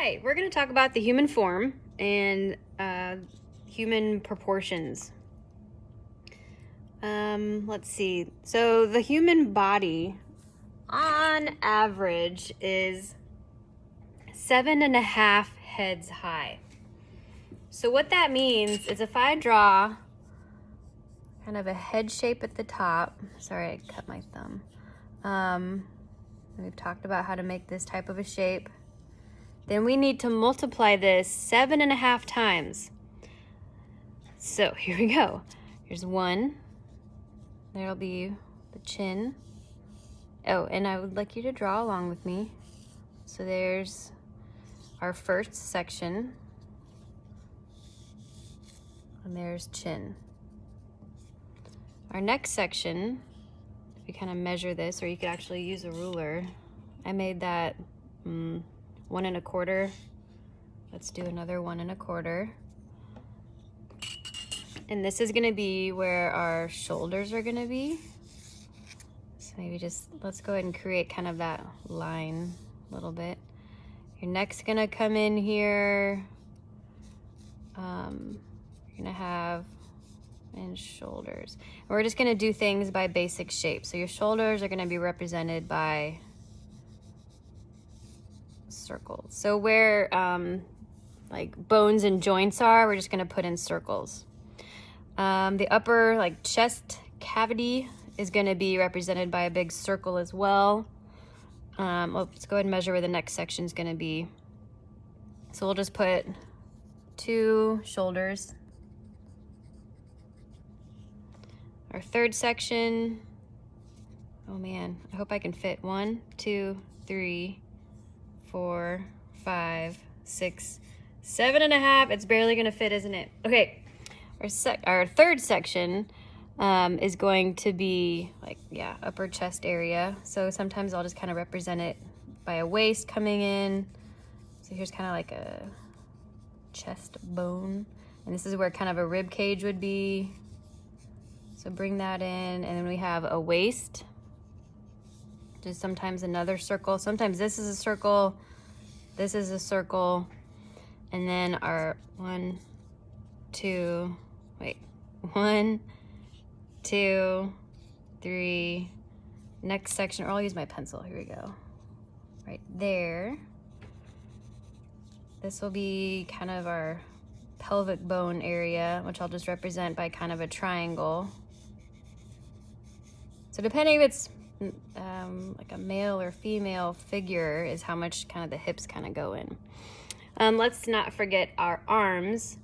Hi, we're going to talk about the human form and human proportions. Let's see. So the human body on average is 7.5 heads high. So what that means is if I draw kind of a head shape at the top, sorry, I cut my thumb. We've talked about how to make this type of a shape. Then we need to multiply this 7.5 times. So here we go. Here's 1. There'll be the chin. Oh, and I would like you to draw along with me. So there's our first section. And there's chin. Our next section, if you kind of measure this, or you could actually use a ruler. I made that 1 1/4. Let's do another 1 1/4. And this is gonna be where our shoulders are gonna be. So maybe just, let's go ahead and create kind of that line a little bit. Your neck's gonna come in here. You're gonna have, and shoulders. And we're just gonna do things by basic shape. So your shoulders are gonna be represented by circles. So where like bones and joints are, we're just going to put in circles. The upper like chest cavity is going to be represented by a big circle as well. Let's go ahead and measure where the next section is going to be. So we'll just put 2 shoulders. Our third section, oh man, I hope I can fit 1, 2, 3, 4, 5, 6, 7.5. It's barely gonna fit, isn't it? Okay, our third section is going to be like, yeah, upper chest area. So sometimes I'll just kind of represent it by a waist coming in. So here's kind of like a chest bone. And this is where kind of a rib cage would be. So bring that in, and then we have a waist. Just sometimes another circle. Sometimes this is a circle, this is a circle, and then our 1, 2, 3, next section, or I'll use my pencil, here we go. Right there. This will be kind of our pelvic bone area, which I'll just represent by kind of a triangle. So depending if it's like a male or female figure is how much kind of the hips kind of go in. Let's not forget our arms.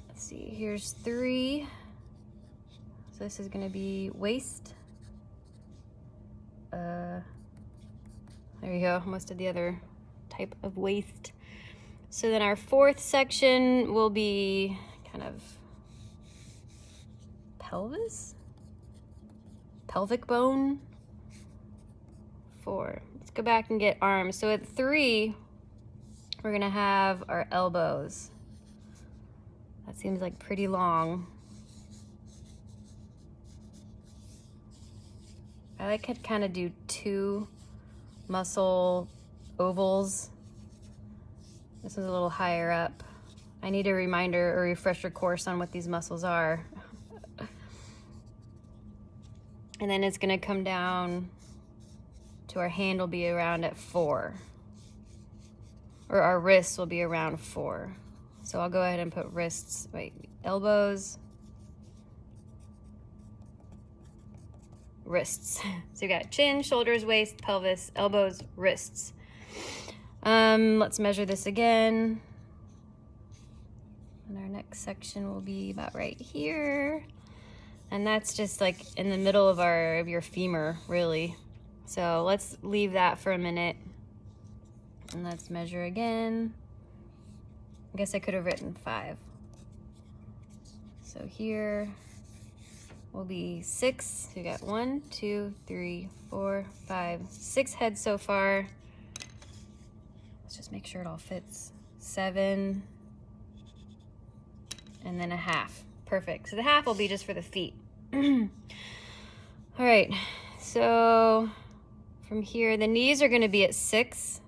Let's see, here's 3. So this is going to be waist. There you go, most of the other type of waist. So then our fourth section will be kind of pelvis. Pelvic bone. 4. Let's go back and get arms. So at 3, we're gonna have our elbows. That seems like pretty long. I like to kind of do 2 muscle ovals. This is a little higher up. I need a reminder or refresher course on what these muscles are. And then it's gonna come down to our hand will be around at 4. Or our wrists will be around 4. So I'll go ahead and put wrists, elbows, wrists. So you got chin, shoulders, waist, pelvis, elbows, wrists. Let's measure this again. And our next section will be about right here. And that's just like in the middle of your femur, really. So let's leave that for a minute. And let's measure again. I guess I could have written 5. So here will be 6. So you got 1, 2, 3, 4, 5, 6 heads so far. Let's just make sure it all fits. 7. And then a half. Perfect. So the half will be just for the feet. All right. So from here, the knees are going to be at 6.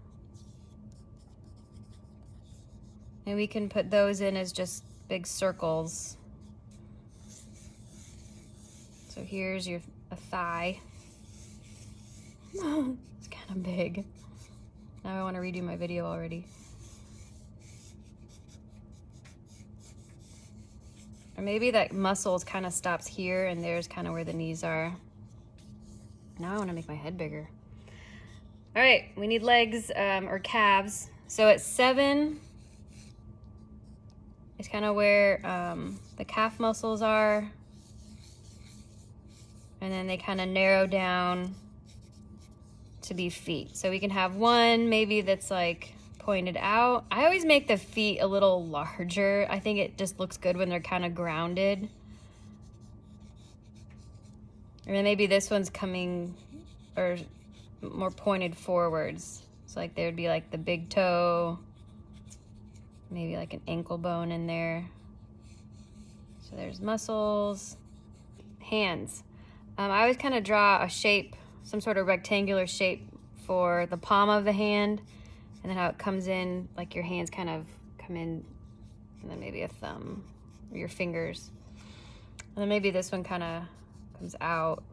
And we can put those in as just big circles. So here's a thigh. It's kind of big. Now I want to redo my video already. Or maybe that muscles kind of stops here and there's kind of where the knees are. Now I want to make my head bigger. All right, we need legs or calves. So at 7, it's kind of where the calf muscles are. And then they kind of narrow down to be feet. So we can have one maybe that's like pointed out. I always make the feet a little larger. I think it just looks good when they're kind of grounded. And then maybe this one's coming or more pointed forwards. So like there would be like the big toe, maybe like an ankle bone in there. So there's muscles. Hands. I always kind of draw a shape, some sort of rectangular shape for the palm of the hand, and then how it comes in, like your hands kind of come in, and then maybe a thumb or your fingers. And then maybe this one kind of comes out.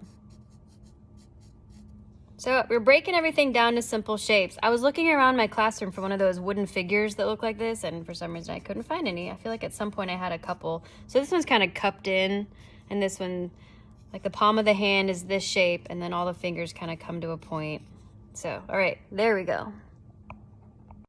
So we're breaking everything down to simple shapes. I was looking around my classroom for one of those wooden figures that look like this, and for some reason I couldn't find any. I feel like at some point I had a couple. So this one's kind of cupped in, and this one, like the palm of the hand is this shape, and then all the fingers kind of come to a point. So, all right, there we go.